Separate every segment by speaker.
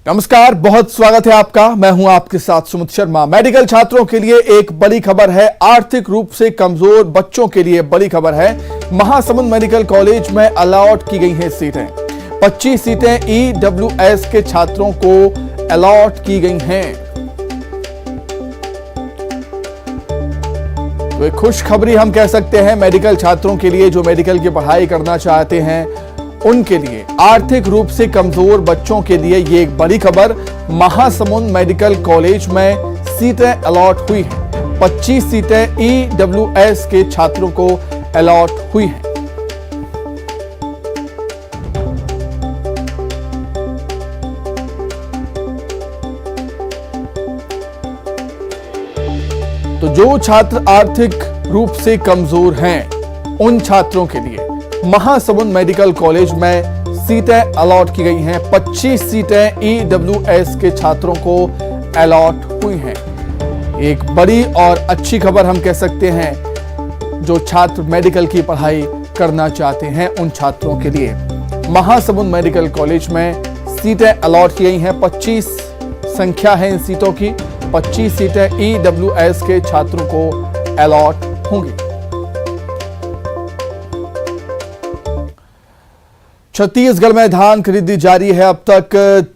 Speaker 1: नमस्कार, बहुत स्वागत है आपका। मैं हूं आपके साथ सुमित शर्मा। मेडिकल छात्रों के लिए एक बड़ी खबर है। आर्थिक रूप से कमजोर बच्चों के लिए बड़ी खबर है। महासमुंद मेडिकल कॉलेज में अलॉट की गई हैं सीटें। 25 सीटें ईडब्ल्यूएस के छात्रों को अलॉट की गई हैं। तो एक खुशखबरी हम कह सकते हैं मेडिकल छात्रों के लिए, जो मेडिकल की पढ़ाई करना चाहते हैं उनके लिए। आर्थिक रूप से कमजोर बच्चों के लिए ये एक बड़ी खबर। महासमुंद मेडिकल कॉलेज में सीटें अलॉट हुई हैं। 25 सीटें ईडब्ल्यूएस के छात्रों को अलॉट हुई हैं। तो जो छात्र आर्थिक रूप से कमजोर हैं, उन छात्रों के लिए महासमुंद मेडिकल कॉलेज में सीटें अलॉट की गई हैं। 25 सीटें ईडब्ल्यूएस के छात्रों को अलॉट हुई हैं। एक बड़ी और अच्छी खबर हम कह सकते हैं, जो छात्र मेडिकल की पढ़ाई करना चाहते हैं उन छात्रों के लिए। महासमुंद मेडिकल कॉलेज में सीटें अलॉट की गई हैं। 25 संख्या है इन सीटों की। 25 सीटें ईडब्ल्यूएस के छात्रों को अलॉट होंगी। छत्तीसगढ़ में धान खरीदी जारी है। अब तक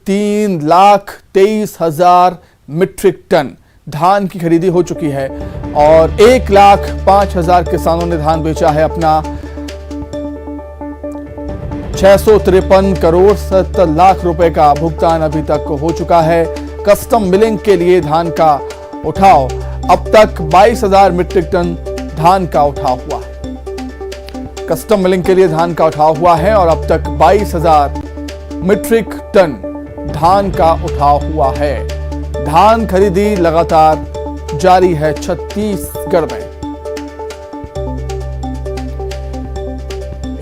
Speaker 1: 3,23,000 मीट्रिक टन धान की खरीदी हो चुकी है और 1,05,000 किसानों ने धान बेचा है अपना। 653 करोड़ 70 लाख रुपए का भुगतान अभी तक हो चुका है। कस्टम मिलिंग के लिए धान का उठाव, अब तक 22,000 मीट्रिक टन धान का उठाव हुआ है। कस्टम मिलिंग के लिए धान का उठाव हुआ है और अब तक 22,000 मीट्रिक टन धान का उठाव हुआ है। धान खरीदी लगातार जारी है छत्तीसगढ़ में।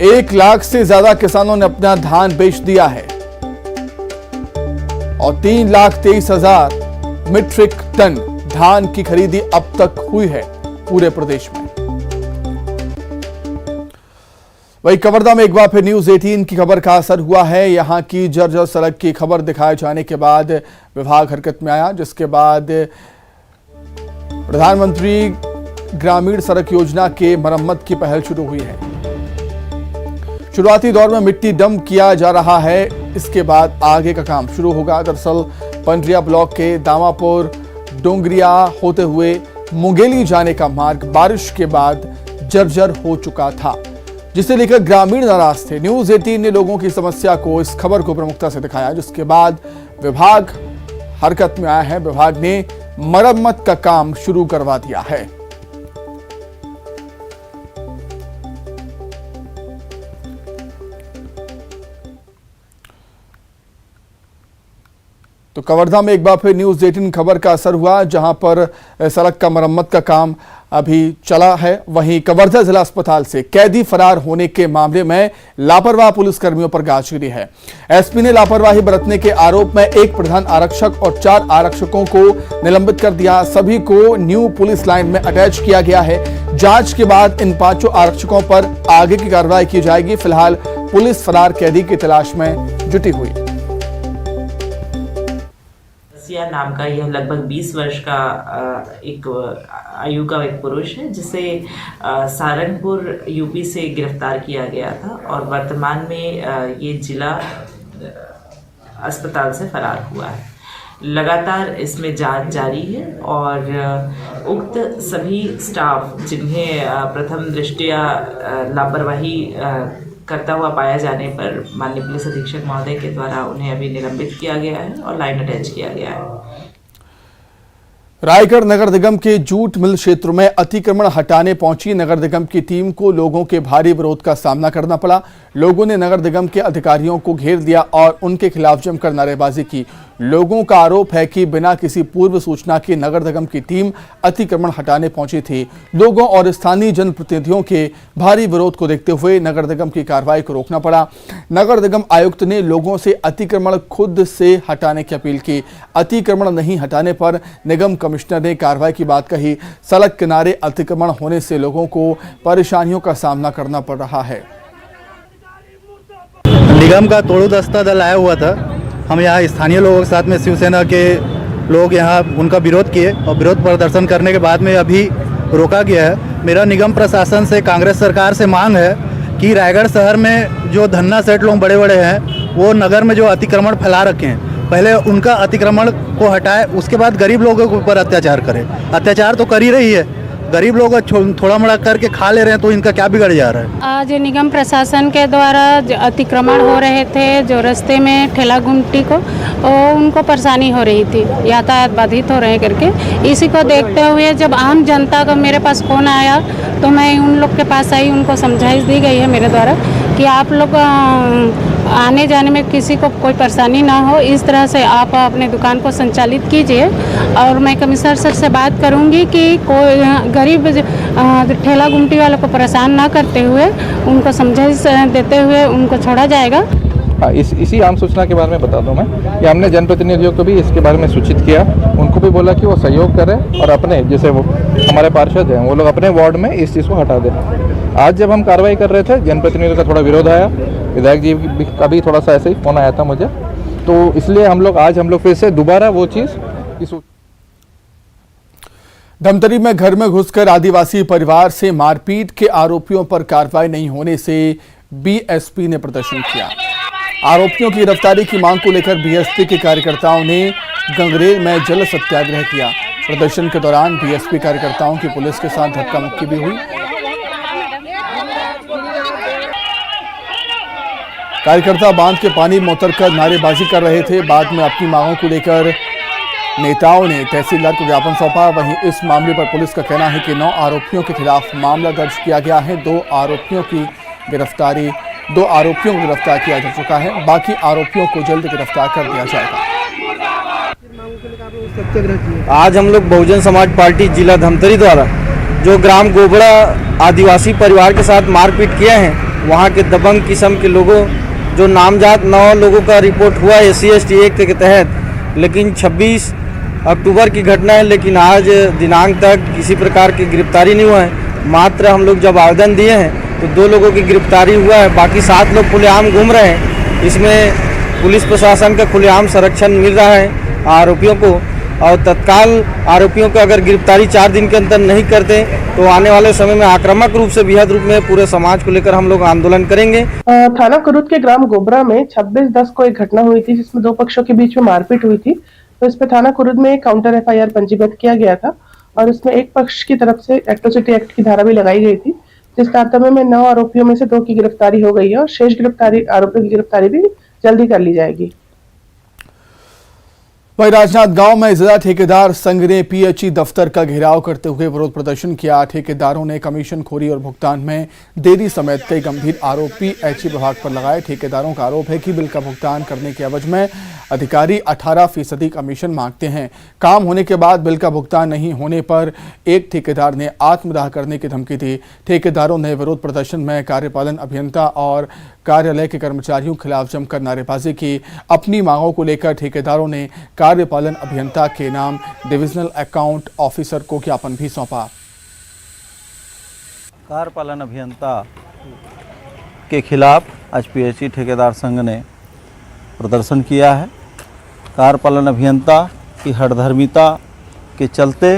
Speaker 1: 1 लाख से ज्यादा किसानों ने अपना धान बेच दिया है और 3,23,000 मीट्रिक टन धान की खरीदी अब तक हुई है पूरे प्रदेश में। वही कवर्धा में एक बार फिर न्यूज 18 की खबर का असर हुआ है। यहां की जर्जर सड़क की खबर दिखाए जाने के बाद विभाग हरकत में आया, जिसके बाद प्रधानमंत्री ग्रामीण सड़क योजना के मरम्मत की पहल शुरू हुई है। शुरुआती दौर में मिट्टी डंप किया जा रहा है, इसके बाद आगे का काम शुरू होगा। दरअसल पंडरिया ब्लॉक के दामापुर डोंगरिया होते हुए मुंगेली जाने का मार्ग बारिश के बाद जर्जर हो चुका था, जिसे लेकर ग्रामीण नाराज थे। न्यूज 18 ने लोगों की समस्या को, इस खबर को प्रमुखता से दिखाया, जिसके बाद विभाग हरकत में आया है। विभाग ने मरम्मत का काम शुरू करवा दिया है। तो कवर्धा में एक बार फिर न्यूज 18 खबर का असर हुआ, जहां पर सड़क का मरम्मत का काम अभी चला है। वहीं कवर्धा जिला अस्पताल से कैदी फरार होने के मामले में लापरवाह पुलिसकर्मियों पर गाज गिरी है। एसपी ने लापरवाही बरतने के आरोप में एक प्रधान आरक्षक और 4 आरक्षकों को निलंबित कर दिया। सभी को न्यू पुलिस लाइन में अटैच किया गया है। जांच के बाद इन 5 आरक्षकों पर आगे की कार्रवाई की जाएगी। फिलहाल पुलिस फरार कैदी की तलाश में जुटी हुई।
Speaker 2: नाम का यह लगभग 20 वर्ष का एक आयु का एक पुरुष है, जिसे सहारनपुर यूपी से गिरफ्तार किया गया था और वर्तमान में ये जिला अस्पताल से फरार हुआ है। लगातार इसमें जांच जारी है और उक्त सभी स्टाफ जिन्हें प्रथम दृष्टया लापरवाही करता हुआ पाया जाने पर माननीय पुलिस अधीक्षक महोदय के द्वारा उन्हें अभी निलंबित किया गया है और लाइन अटैच किया गया है।
Speaker 1: रायगढ़ नगर निगम के जूट मिल क्षेत्र में अतिक्रमण हटाने पहुंची नगर निगम की टीम को लोगों के भारी विरोध का सामना करना पड़ा। लोगों ने नगर निगम के अधिकारियों को घेर दिया और उनके खिलाफ जमकर नारेबाजी की। लोगों का आरोप है कि बिना किसी पूर्व सूचना के नगर निगम की टीम अतिक्रमण हटाने पहुंची थी। लोगों और स्थानीय जनप्रतिनिधियों के भारी विरोध को देखते हुए नगर निगम की कार्रवाई को रोकना पड़ा। नगर निगम आयुक्त ने लोगों से अतिक्रमण खुद से हटाने की अपील की। अतिक्रमण नहीं हटाने पर निगम कमिश्नर ने कार्रवाई की बात कही। सड़क किनारे अतिक्रमण होने से लोगों को परेशानियों का सामना करना पड़ रहा है।
Speaker 3: निगम का तोड़ू दस्ता दल आया हुआ था हम यहाँ स्थानीय लोगों के साथ में शिवसेना के लोग यहाँ उनका विरोध किए और विरोध प्रदर्शन करने के बाद में अभी रोका गया है। मेरा निगम प्रशासन से, कांग्रेस सरकार से मांग है कि रायगढ़ शहर में जो धन्ना सेठ लोग बड़े बड़े हैं वो नगर में जो अतिक्रमण फैला रखे हैं, पहले उनका अतिक्रमण को हटाए, उसके बाद गरीब लोगों के ऊपर अत्याचार करे। अत्याचार तो कर ही रही है, गरीब लोग थोड़ा मोड़ा करके खा ले रहे हैं, तो इनका क्या बिगड़ जा रहा है।
Speaker 4: आज निगम प्रशासन के द्वारा जो अतिक्रमण हो रहे थे, जो रास्ते में ठेला गुमटी को उनको परेशानी हो रही थी, यातायात बाधित हो रहे करके, इसी को देखते हुए जब आम जनता का मेरे पास फ़ोन आया तो मैं उन लोग के पास आई, उनको समझाइश दी गई है मेरे द्वारा कि आप लोग आने जाने में किसी को कोई परेशानी ना हो, इस तरह से आप अपने दुकान को संचालित कीजिए। और मैं कमिश्नर सर से बात करूंगी कि कोई गरीब ठेला गुमटी वालों को परेशान ना करते हुए उनको समझाइश देते हुए उनको छोड़ा जाएगा।
Speaker 5: इसी आम सूचना के बारे में बता दूं मैं कि हमने जनप्रतिनिधियों को भी इसके बारे में सूचित किया, उनको भी बोला कि वो सहयोग करें और अपने जैसे वो हमारे पार्षद हैं वो लोग अपने वार्ड में इस चीज़ को हटा दें। आज जब हम कार्रवाई कर रहे थे, जनप्रतिनिधियों का थोड़ा विरोध आया, विधायक जी का भी थोड़ा सा ऐसे ही फोन आया था मुझे, तो इसलिए आज हम लोग फिर से दोबारा वो चीज़
Speaker 1: धमतरी में घर में घुसकर आदिवासी परिवार से मारपीट के आरोपियों पर कार्रवाई नहीं होने से बीएसपी ने प्रदर्शन किया। आरोपियों की गिरफ्तारी की मांग को लेकर बीएसपी के कार्यकर्ताओं ने गंगरेल में जल सत्याग्रह किया। प्रदर्शन के दौरान बीएसपी कार्यकर्ताओं की पुलिस के साथ धक्का मुक्की भी हुई। कार्यकर्ता बांध के पानी में उतरकर नारेबाजी कर रहे थे। बाद में अपनी मांगों को लेकर नेताओं ने तहसीलदार को ज्ञापन सौंपा। वहीं इस मामले पर पुलिस का कहना है कि 9 आरोपियों के खिलाफ मामला दर्ज किया गया है। 2 आरोपियों को गिरफ्तार किया जा चुका है। बाकी आरोपियों को जल्द गिरफ्तार कर दिया जाएगा।
Speaker 6: आज हम लोग बहुजन समाज पार्टी जिला धमतरी द्वारा जो ग्राम गोबड़ा आदिवासी परिवार के साथ मारपीट किए हैं, वहाँ के दबंग किस्म के लोगों, जो नामजाद 9 लोगों का रिपोर्ट हुआ SC/ST एक्ट के तहत, लेकिन 26 अक्टूबर की घटना है, लेकिन आज दिनांक तक किसी प्रकार की गिरफ्तारी नहीं हुआ है। मात्र हम लोग जब आवेदन दिए हैं तो 2 लोगों की गिरफ्तारी हुआ है, बाकी 7 लोग खुलेआम घूम रहे हैं। इसमें पुलिस प्रशासन का खुलेआम संरक्षण मिल रहा है आरोपियों को, और तत्काल आरोपियों को अगर गिरफ्तारी 4 दिन के अंदर नहीं करते तो आने वाले समय में आक्रामक रूप से बृहद रूप में पूरे समाज को लेकर हम लोग आंदोलन करेंगे।
Speaker 7: थाना कुरुद के ग्राम गोबरा में 26/10 को एक घटना हुई थी जिसमें 2 पक्षों के बीच में मारपीट हुई थी। तो इस पे थाना कुरुद में एक काउंटर FIR पंजीबद्ध किया गया था और उसमें एक पक्ष की तरफ से एट्रोसिटी एक्ट की धारा भी लगाई गई थी, जिस तारतम्य में 9 आरोपियों में से 2 की गिरफ्तारी हो गई है और शेष आरोपियों की गिरफ्तारी भी जल्दी कर ली जाएगी।
Speaker 1: वहीं राजनांदगांव में जिला ठेकेदार संघ ने PHE दफ्तर का घेराव करते हुए विरोध प्रदर्शन किया। ठेकेदारों ने कमीशनखोरी और भुगतान में देरी समेत कई गंभीर आरोप PHE विभाग पर लगाए। ठेकेदारों का आरोप है कि बिल का भुगतान करने के एवज में अधिकारी 18% कमीशन मांगते हैं। काम होने के बाद बिल का भुगतान नहीं होने पर एक ठेकेदार ने आत्मदाह करने की धमकी दी। ठेकेदारों ने विरोध प्रदर्शन में कार्यपालन अभियंता और कार्यालय के कर्मचारियों के खिलाफ जमकर नारेबाजी की। अपनी मांगों को लेकर ठेकेदारों ने कार्यपालन अभियंता के नाम डिविजनल अकाउंट ऑफिसर को ज्ञापन भी सौंपा।
Speaker 8: कार्यपालन अभियंता के खिलाफ आज PHE ठेकेदार संघ ने प्रदर्शन किया है। कार्यपालन अभियंता की हठधर्मिता के चलते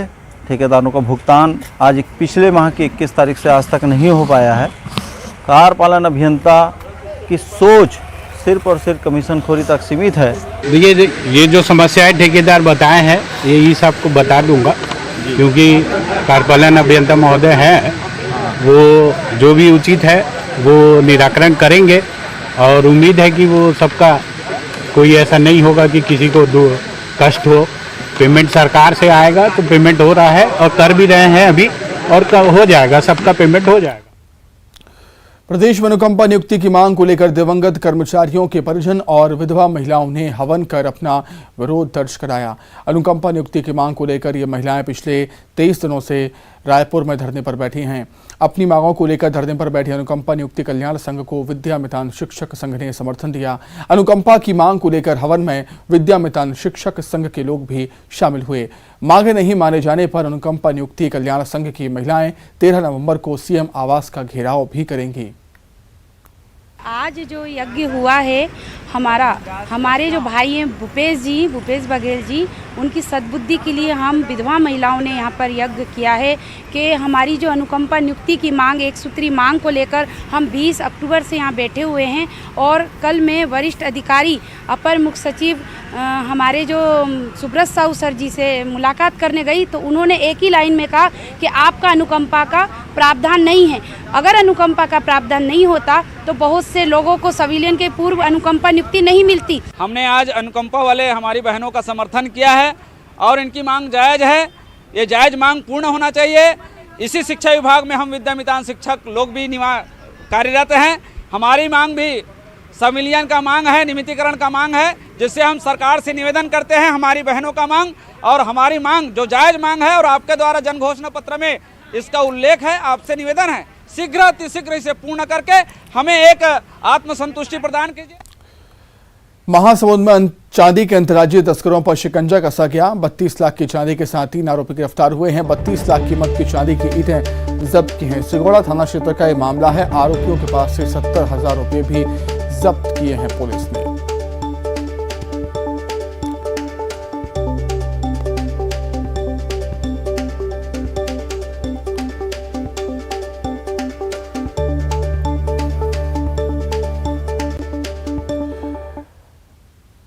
Speaker 8: ठेकेदारों का भुगतान आज पिछले माह की 21 तारीख से आज तक नहीं हो पाया है। कार्यपालन अभियंता की सोच सिर्फ और सिर्फ कमीशनखोरी तक सीमित है।
Speaker 9: देखिए, ये जो समस्याएं ठेकेदार बताए हैं यही सबको बता दूंगा, क्योंकि कार्यपालन अभियंता महोदय हैं, वो जो भी उचित है वो निराकरण करेंगे और उम्मीद है कि वो सबका कोई ऐसा नहीं होगा कि किसी को कष्ट हो। पेमेंट सरकार से आएगा तो पेमेंट हो रहा है और कर भी रहे हैं अभी, और हो जाएगा, सबका पेमेंट हो जाएगा।
Speaker 1: प्रदेश में अनुकंपा नियुक्ति की मांग को लेकर दिवंगत कर्मचारियों के परिजन और विधवा महिलाओं ने हवन कर अपना विरोध दर्ज कराया। अनुकंपा नियुक्ति की मांग को लेकर ये महिलाएं पिछले 23 दिनों से रायपुर में धरने पर बैठी हैं। अपनी मांगों को लेकर धरने पर बैठी अनुकंपा नियुक्ति कल्याण संघ को विद्यामितान शिक्षक संघ ने समर्थन दिया। अनुकंपा की मांग को लेकर हवन में विद्यामितान शिक्षक संघ के लोग भी शामिल हुए। मांगे नहीं माने जाने पर अनुकंपा नियुक्ति कल्याण संघ की महिलाएं 13 नवंबर को CM आवास का घेराव भी करेंगी।
Speaker 4: आज जो यज्ञ हुआ है हमारे जो भाई हैं भूपेश बघेल जी, उनकी सद्बुद्धि के लिए हम विधवा महिलाओं ने यहाँ पर यज्ञ किया है कि हमारी जो अनुकंपा नियुक्ति की मांग, एक सूत्री मांग को लेकर हम 20 अक्टूबर से यहाँ बैठे हुए हैं। और कल मैं वरिष्ठ अधिकारी अपर मुख्य सचिव हमारे जो सुब्रत साहू सर जी से मुलाकात करने गई तो उन्होंने एक ही लाइन में कहा कि आपका अनुकंपा का प्रावधान नहीं है। अगर अनुकंपा का प्रावधान नहीं होता तो बहुत से लोगों को सिविलियन के पूर्व अनुकंपा नियुक्ति नहीं मिलती।
Speaker 10: हमने आज अनुकंपा वाले हमारी बहनों का समर्थन किया है और इनकी मांग जायज़ है। ये जायज़ मांग पूर्ण होना चाहिए। इसी शिक्षा विभाग में हम विद्यामितान शिक्षक लोग भी कार्यरत हैं। हमारी मांग भी संविलियन का मांग है, नियमितीकरण का मांग है, जिससे हम सरकार से निवेदन करते हैं हमारी बहनों का मांग और हमारी मांग जो जायज़ मांग है और आपके द्वारा जन घोषणा पत्र में इसका उल्लेख है। आपसे निवेदन है शीघ्र अतिशीघ्र इसे पूर्ण करके हमें एक आत्मसंतुष्टि प्रदान कीजिए।
Speaker 1: महासमुंद में चांदी के अंतर्राज्यीय तस्करों पर शिकंजा कसा गया। 32 लाख की चांदी के साथ 3 आरोपी गिरफ्तार हुए हैं। 32 लाख कीमत की चांदी की ईंटें जब्त की हैं। सिगोड़ा थाना क्षेत्र का यह मामला है। आरोपियों के पास से 70,000 रुपए भी जब्त किए हैं पुलिस ने।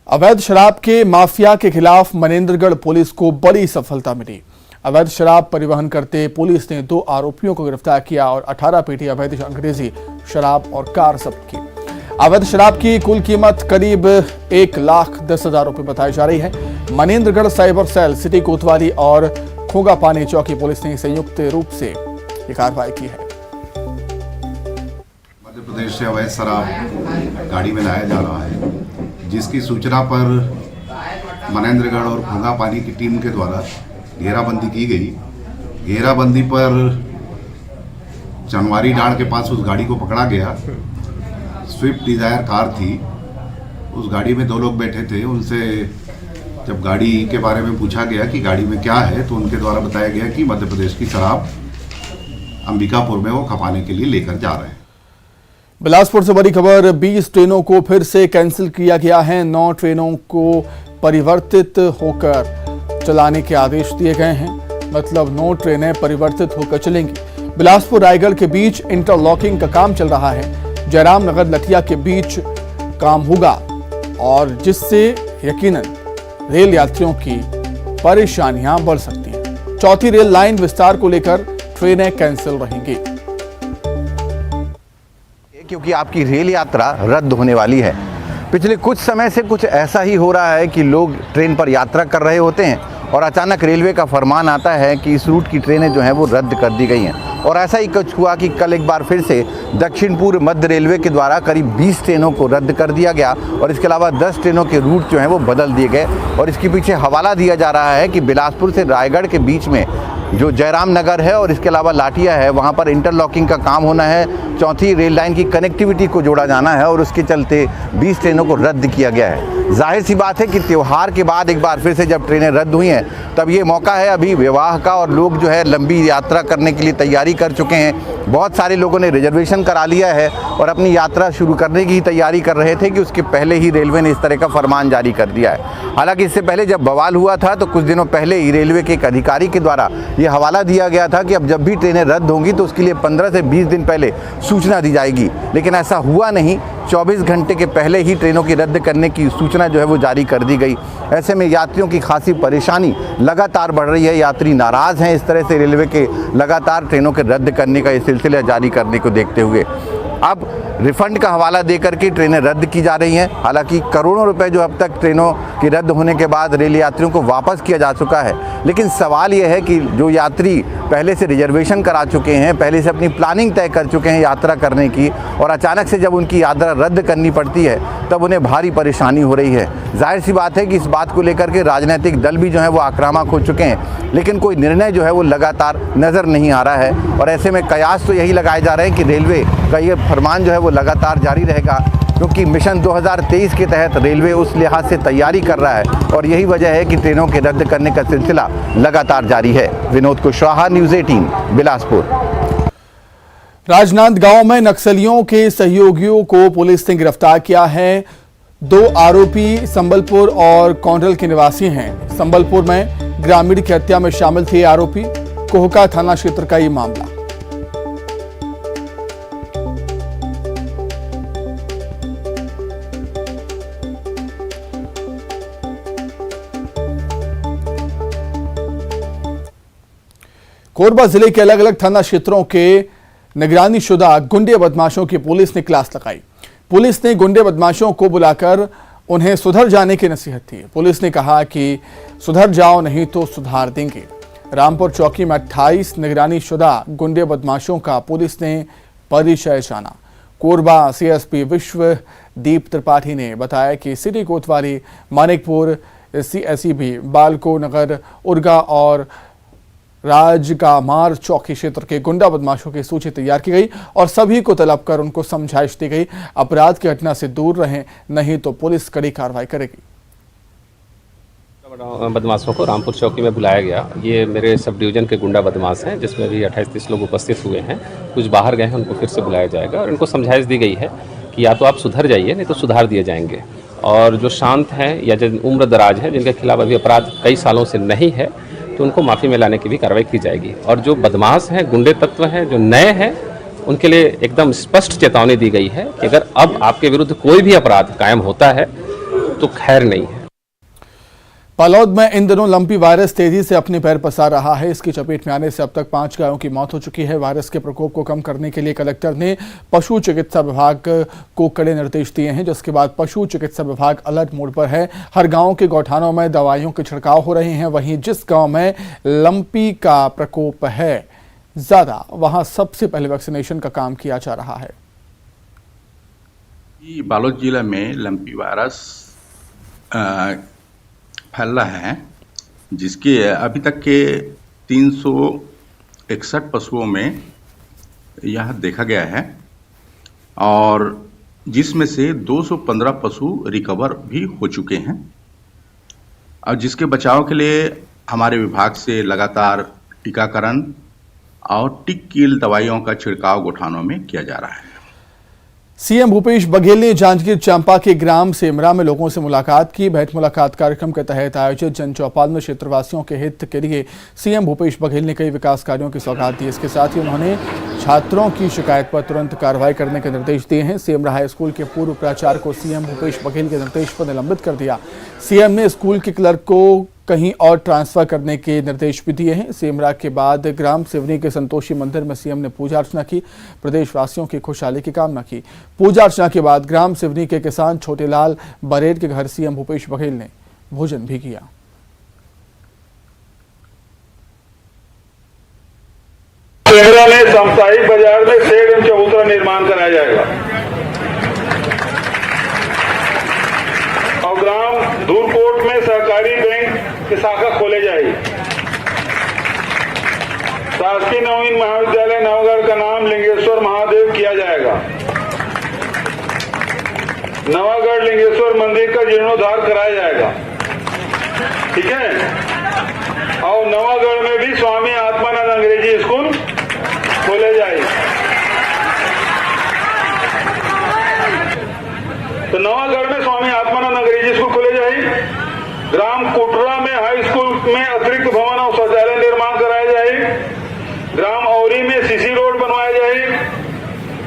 Speaker 1: अवैध शराब के माफिया के खिलाफ मनेंद्रगढ़ पुलिस को बड़ी सफलता मिली। अवैध शराब परिवहन करते पुलिस ने 2 आरोपियों को गिरफ्तार किया और 18 पेटी अवैध अंग्रेजी शराब और कार जब्त की। अवैध शराब की कुल कीमत करीब 1,10,000 रुपए बताई जा रही है। मनेंद्रगढ़ साइबर सेल, सिटी कोतवाली और खोगापानी चौकी पुलिस ने संयुक्त रूप से ये कार्रवाई की है।
Speaker 11: मध्य प्रदेश से अवैध शराब गाड़ी में लाया जा रहा है, जिसकी सूचना पर मनेंद्रगढ़ और खोगापानी की टीम के द्वारा घेराबंदी की गई। घेराबंदी पर चनवारी डांड के पास उस गाड़ी को पकड़ा गया। स्विफ्ट डिजायर कार थी। उस गाड़ी में 2 लोग बैठे थे। उनसे जब गाड़ी के बारे में पूछा गया कि गाड़ी में क्या है, तो उनके द्वारा बताया गया कि मध्य प्रदेश की शराब अंबिकापुर में वो खपाने के लिए लेकर जा रहे हैं।
Speaker 1: बिलासपुर से बड़ी खबर, 20 ट्रेनों को फिर से कैंसिल किया गया है। 9 ट्रेनों को परिवर्तित होकर चलाने के आदेश दिए गए हैं। मतलब 9 ट्रेनें परिवर्तित होकर चलेंगी। बिलासपुर रायगढ़ के बीच इंटरलॉकिंग का काम चल रहा है। जयराम नगर लठिया के बीच काम होगा और जिससे यकीनन रेल यात्रियों की परेशानियां बढ़ सकती हैं। चौथी रेल लाइन विस्तार को लेकर ट्रेनें कैंसिल रहेंगी,
Speaker 12: क्योंकि आपकी रेल यात्रा रद्द होने वाली है। पिछले कुछ समय से कुछ ऐसा ही हो रहा है कि लोग ट्रेन पर यात्रा कर रहे होते हैं और अचानक रेलवे का फरमान आता है कि इस रूट की ट्रेनें जो हैं वो रद्द कर दी गई हैं। और ऐसा ही कुछ हुआ कि कल एक बार फिर से दक्षिण पूर्व मध्य रेलवे के द्वारा करीब 20 ट्रेनों को रद्द कर दिया गया और इसके अलावा 10 ट्रेनों के रूट जो हैं वो बदल दिए गए। और इसके पीछे हवाला दिया जा रहा है कि बिलासपुर से रायगढ़ के बीच में जो जयराम नगर है और इसके अलावा लाठिया है, वहाँ पर इंटरलॉकिंग का काम होना है। चौथी रेल लाइन की कनेक्टिविटी को जोड़ा जाना है और उसके चलते 20 ट्रेनों को रद्द किया गया है। जाहिर सी बात है कि त्यौहार के बाद एक बार फिर से जब ट्रेनें रद्द हुई हैं, तब ये मौका है अभी विवाह का और लोग जो है लंबी यात्रा करने के लिए तैयारी कर चुके हैं। बहुत सारे लोगों ने रिजर्वेशन करा लिया है और अपनी यात्रा शुरू करने की तैयारी कर रहे थे कि उसके पहले ही रेलवे ने इस तरह का फरमान जारी कर दिया है। हालांकि इससे पहले जब बवाल हुआ था तो कुछ दिनों पहले ही रेलवे के एक अधिकारी के द्वारा ये हवाला दिया गया था कि अब जब भी ट्रेनें रद्द होंगी तो उसके लिए 15 से 20 दिन पहले सूचना दी जाएगी, लेकिन ऐसा हुआ नहीं। 24 घंटे के पहले ही ट्रेनों की रद्द करने की सूचना जो है वो जारी कर दी गई। ऐसे में यात्रियों की खासी परेशानी लगातार बढ़ रही है। यात्री नाराज़ हैं इस तरह से रेलवे के लगातार ट्रेनों के रद्द करने का ये सिलसिला जारी करने को देखते हुए। अब रिफंड का हवाला देकर के ट्रेनें रद्द की जा रही हैं। हालांकि करोड़ों रुपए जो अब तक ट्रेनों की रद्द होने के बाद रेल यात्रियों को वापस किया जा चुका है, लेकिन सवाल यह है कि जो यात्री पहले से रिजर्वेशन करा चुके हैं, पहले से अपनी प्लानिंग तय कर चुके हैं यात्रा करने की, और अचानक से जब उनकी यात्रा रद्द करनी पड़ती है तब उन्हें भारी परेशानी हो रही है। जाहिर सी बात है कि इस बात को लेकर के राजनीतिक दल भी जो है वो आक्रामक हो चुके हैं, लेकिन कोई निर्णय जो है वो लगातार नज़र नहीं आ रहा है। और ऐसे में कयास तो यही लगाए जा रहे हैं कि रेलवे का ये फरमान जो है वो लगातार जारी रहेगा, क्योंकि मिशन 2023 के तहत रेलवे उस लिहाज से तैयारी कर रहा है और यही वजह है कि ट्रेनों के रद्द करने का सिलसिला लगातार जारी है। विनोद कुशवाहा, न्यूज़ 18, बिलासपुर।
Speaker 1: राजनांदगांव में नक्सलियों के सहयोगियों को पुलिस ने गिरफ्तार किया है। 2 आरोपी संबलपुर और कौंडल के निवासी हैं। संबलपुर में ग्रामीण की हत्या में शामिल थे आरोपी। कोहका थाना क्षेत्र का ये मामला। कोरबा जिले के अलग अलग थाना क्षेत्रों के निगरानी शुदा गुंडे बदमाशों की पुलिस ने क्लास लगाई। पुलिस ने गुंडे बदमाशों को बुलाकर उन्हें सुधर जाने की नसीहत दी। पुलिस ने कहा कि सुधर जाओ नहीं तो सुधार देंगे। रामपुर चौकी में 28 निगरानी शुदा गुंडे बदमाशों का पुलिस ने परिचय जाना। कोरबा सीएसपी विश्वदीप त्रिपाठी ने बताया कि सिटी कोतवाली, मानिकपुर, सीएसईबी, बालको नगर, उर्गा और राजगामार चौकी क्षेत्र के गुंडा बदमाशों की सूची तैयार की गई और सभी को तलब कर उनको समझाइश दी गई। अपराध की घटना से दूर रहें, नहीं तो पुलिस कड़ी कार्रवाई करेगी।
Speaker 13: बदमाशों को रामपुर चौकी में बुलाया गया। ये मेरे सब डिवीजन के गुंडा बदमाश हैं, जिसमें भी 28-30 लोग उपस्थित हुए हैं। कुछ बाहर गए हैं, उनको फिर से बुलाया जाएगा और इनको समझाइश दी गई है कि या तो आप सुधर जाइए, नहीं तो सुधार दिए जाएंगे। और जो शांत हैं या जिन उम्र दराज हैं, जिनके खिलाफ अभी अपराध कई सालों से नहीं है, तो उनको माफ़ी में लाने की भी कार्रवाई की जाएगी। और जो बदमाश हैं, गुंडे तत्व हैं, जो नए हैं, उनके लिए एकदम स्पष्ट चेतावनी दी गई है कि अगर अब आपके विरुद्ध कोई भी अपराध कायम होता है तो खैर नहीं है।
Speaker 1: पालौद में इन दिनों लंपी वायरस तेजी से अपने पैर पसार रहा है। इसकी चपेट में आने से अब तक 5 गायों की मौत हो चुकी है। वायरस के प्रकोप को कम करने के लिए कलेक्टर ने पशु चिकित्सा विभाग को कड़े निर्देश दिए हैं, जिसके बाद पशु चिकित्सा विभाग अलर्ट मोड पर है। हर गांव के गौठानों में दवाइयों के छिड़काव हो रहे हैं। वहीं जिस गांव में लंपी का प्रकोप है ज्यादा, वहां सबसे पहले वैक्सीनेशन का काम किया जा रहा है।
Speaker 14: बालोद जिला में लंपी वायरस फैल रहा है, जिसके अभी तक के 361 पशुओं में यह देखा गया है और जिसमें से 215 पशु रिकवर भी हो चुके हैं। और जिसके बचाव के लिए हमारे विभाग से लगातार टीकाकरण और टिक किल दवाइयों का छिड़काव गौठानों में किया जा रहा है।
Speaker 1: सीएम भूपेश बघेल ने जांजगीर चांपा के ग्राम सेमरा में लोगों से मुलाकात की। भेंट मुलाकात कार्यक्रम के तहत आयोजित जन चौपाल में क्षेत्रवासियों के हित के लिए सीएम भूपेश बघेल ने कई विकास कार्यों की सौगात दी। इसके साथ ही उन्होंने छात्रों की शिकायत पर तुरंत कार्रवाई करने के निर्देश दिए हैं। सेमरा हाई स्कूल के पूर्व प्राचार्य को सीएम भूपेश बघेल के निर्देश पर निलंबित कर दिया। सीएम ने स्कूल के क्लर्क को कहीं और ट्रांसफर करने के निर्देश भी दिए हैं। सेमरा के बाद ग्राम सिवनी के संतोषी मंदिर में सीएम ने पूजा अर्चना की, प्रदेशवासियों की खुशहाली की कामना की। पूजा अर्चना के बाद ग्राम सिवनी के किसान छोटेलाल बरेड के घर सीएम भूपेश बघेल ने भोजन भी किया।
Speaker 15: सेमरा में साप्ताहिक बाजार में शेड एवं चबूतरा निर्माण कराया जाएगा और ग्राम धूरकोट में सहकारी बैंक की शाखा खोले जाएगी। शासकीय नवीन महाविद्यालय नवगढ़ का नाम लिंगेश्वर महादेव किया जाएगा। नवागढ़ लिंगेश्वर मंदिर का जीर्णोद्धार कराया जाएगा। ठीक है। और नवागढ़ में भी स्वामी आत्मानंद अंग्रेजी स्कूल खोले जाए। तो नवागढ़ में स्वामी आत्मानंद अंग्रेजी स्कूल खोले जाए। ग्राम कोटरा में हाई स्कूल में अतिरिक्त भवन और शौचालय निर्माण कराया जाए। ग्राम औरी में सीसी रोड बनवाया जाए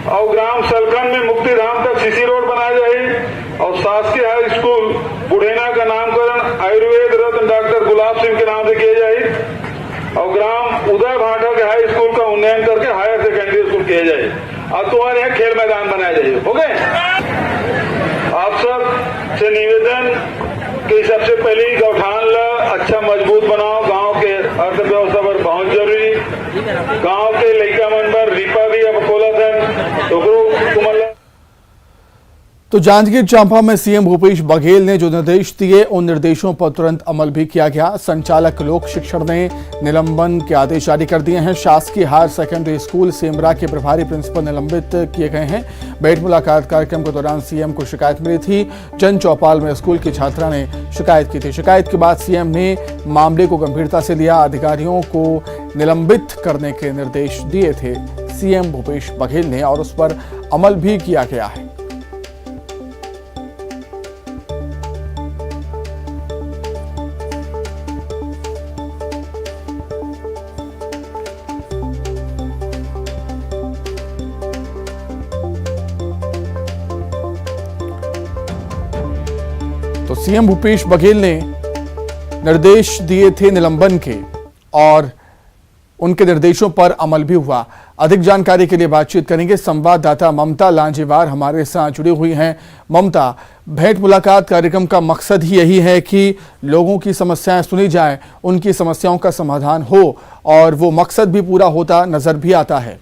Speaker 15: और ग्राम सलखन में मुक्तिधाम तक सीसी रोड बनाया जाए और शासकीय हाई स्कूल बुढ़ेना का नामकरण आयुर्वेद रत्न डॉक्टर गुलाब सिंह के नाम से किया जाए और ग्राम उदय भाटा के हाई स्कूल का उन्नयन करके हायर सेकेंडरी स्कूल किया जाए और तुम्हारे यहाँ खेल मैदान बनाया जाए। हो गए। आप सब से निवेदन कि सबसे पहले गौठान ला अच्छा मजबूत बनाओ। गांव के अर्थव्यवस्था पर बहुत जरूरी। गांव के लड़का मन पर रिपा भी अब खोला था
Speaker 1: तो जांजगीर चांपा में सीएम भूपेश बघेल ने जो निर्देश दिए, उन निर्देशों पर तुरंत अमल भी किया गया। संचालक लोक शिक्षण ने निलंबन के आदेश जारी कर दिए हैं। शासकीय हायर सेकेंडरी स्कूल सेमरा के प्रभारी प्रिंसिपल निलंबित किए गए हैं। भेंट मुलाकात कार्यक्रम के दौरान सीएम को शिकायत मिली थी। जन चौपाल में स्कूल की छात्रा ने शिकायत की थी। शिकायत के बाद सीएम ने मामले को गंभीरता से लिया। अधिकारियों को निलंबित करने के निर्देश दिए थे सीएम भूपेश बघेल ने और उस पर अमल भी किया गया है। तो सीएम भूपेश बघेल ने निर्देश दिए थे निलंबन के और उनके निर्देशों पर अमल भी हुआ। अधिक जानकारी के लिए बातचीत करेंगे संवाददाता ममता लांजेवार हमारे साथ जुड़ी हुई हैं। ममता, भेंट मुलाकात कार्यक्रम का मकसद ही यही है कि लोगों की समस्याएं सुनी जाएं, उनकी समस्याओं का समाधान हो और वो मकसद भी पूरा होता नजर भी आता है।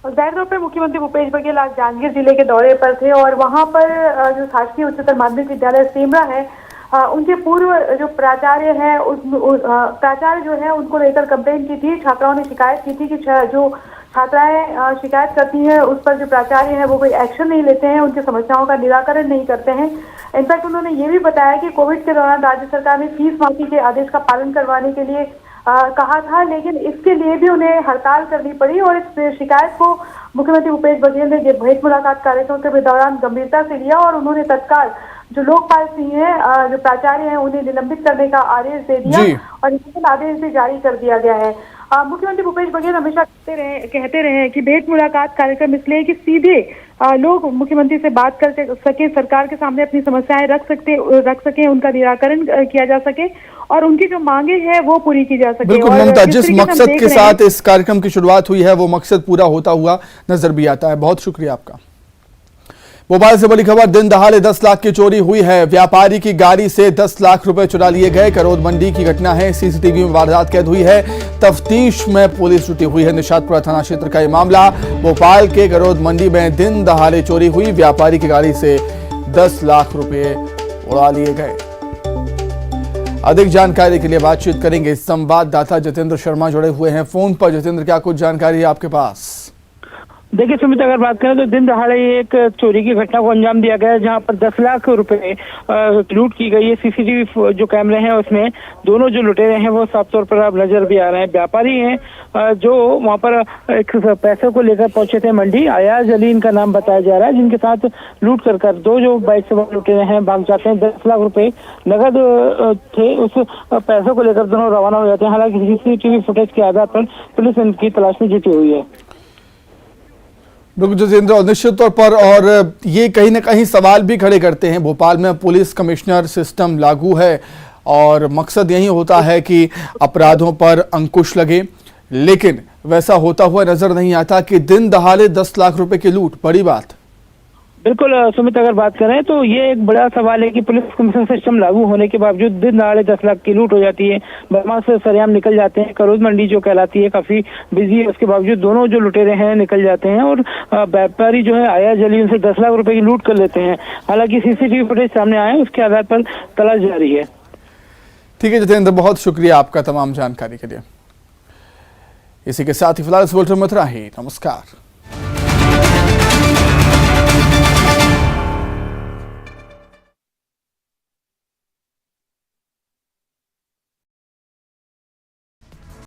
Speaker 16: जाहिर तौर पर मुख्यमंत्री भूपेश बघेल आज जांजगीर जिले के दौरे पर थे और वहां पर जो शासकीय उच्चतर माध्यमिक विद्यालय सेमरा है उनके पूर्व जो प्राचार्य हैं प्राचार्य जो है उनको लेकर कंप्लेन की थी। छात्राओं ने शिकायत की थी कि जो छात्राएं शिकायत करती हैं उस पर जो प्राचार्य हैं वो कोई एक्शन नहीं लेते हैं, उनकी समस्याओं का निराकरण नहीं करते हैं। इनफैक्ट उन्होंने ये भी बताया कि कोविड के दौरान राज्य सरकार ने फीस माफी के आदेश का पालन करवाने के लिए कहा था, लेकिन इसके लिए भी उन्हें हड़ताल करनी पड़ी और इस शिकायत को मुख्यमंत्री भूपेश बघेल ने भेंट मुलाकात कार्यक्रम के दौरान गंभीरता से लिया और उन्होंने तत्काल जो लोकपाल सिंह हैं जो प्राचार्य हैं उन्हें निलंबित करने का आदेश दे दिया और इसके आदेश भी जारी कर दिया गया है। मुख्यमंत्री भूपेश बघेल हमेशा कहते रहे कि भेंट मुलाकात कार्यक्रम इसलिए कि सीधे लोग मुख्यमंत्री से बात कर सके, सरकार के सामने अपनी समस्याएं रख सके, उनका निराकरण किया जा सके और उनकी जो मांगे हैं वो पूरी की जा सके।
Speaker 1: बिल्कुल ममता, जिस मकसद के साथ इस कार्यक्रम की शुरुआत हुई है वो मकसद पूरा होता हुआ नजर भी आता है। बहुत शुक्रिया आपका। भोपाल से बड़ी खबर, दिन दहाड़े 10 लाख की चोरी हुई है। व्यापारी की गाड़ी से 10 लाख रुपए चुरा लिए गए। करोद मंडी की घटना है। सीसीटीवी में वारदात कैद हुई है। तफ्तीश में पुलिस जुटी हुई है। निशातपुरा थाना क्षेत्र का ये मामला। भोपाल के करोद मंडी में दिन दहाड़े चोरी हुई। व्यापारी की गाड़ी से 10 लाख रुपए उड़ा लिए गए। अधिक जानकारी के लिए बातचीत करेंगे संवाददाता जितेंद्र शर्मा जुड़े हुए हैं फोन पर। जितेंद्र, क्या कुछ जानकारी है आपके पास?
Speaker 17: देखिए सुमित, अगर बात करें तो दिन दहाड़े एक चोरी की घटना को अंजाम दिया गया है जहां पर 10 लाख रुपए लूट की गई है। सीसीटीवी जो कैमरे हैं उसमें दोनों जो लुटेरे हैं वो साफ तौर पर अब नजर भी आ रहे हैं। व्यापारी हैं जो वहां पर एक पैसे को लेकर पहुंचे थे मंडी। अयाज अली इनका नाम बताया जा रहा है, जिनके साथ लूट कर दो जो बाइक सवार लुटेरे हैं भाग जाते हैं। 10 लाख रुपए नगद थे, उस पैसे को लेकर दोनों रवाना हो जाते हैं। हालांकि सीसीटीवी फुटेज के आधार पर पुलिस इनकी तलाश में जुटी हुई है।
Speaker 1: बिल्कुल जितेंद्र, और निश्चित तौर पर और ये कहीं ना कहीं सवाल भी खड़े करते हैं। भोपाल में पुलिस कमिश्नर सिस्टम लागू है और मकसद यही होता है कि अपराधों पर अंकुश लगे, लेकिन वैसा होता हुआ नजर नहीं आता कि दिन दहाड़े 10 लाख रुपए की लूट, बड़ी बात।
Speaker 17: बिल्कुल सुमित, अगर बात करें तो ये एक बड़ा सवाल है कि पुलिस कमिश्नर सिस्टम लागू होने के बावजूद दिन दहाड़े 10 लाख की लूट हो जाती है। बदमाश से सरेआम निकल जाते हैं। करोद मंडी जो कहलाती है काफी बिजी है, उसके बावजूद दोनों जो लुटेरे हैं निकल जाते हैं और व्यापारी जो है अयाज अली उनसे 10 लाख रुपए की लूट कर लेते हैं। हालांकि सीसीटीवी फुटेज सामने आए, उसके आधार पर तलाश जारी है।
Speaker 1: ठीक है जितेंद्र, बहुत शुक्रिया आपका तमाम जानकारी के लिए। इसी के साथ ही फिलहाल इस बुलेटिन में इतना ही। नमस्कार।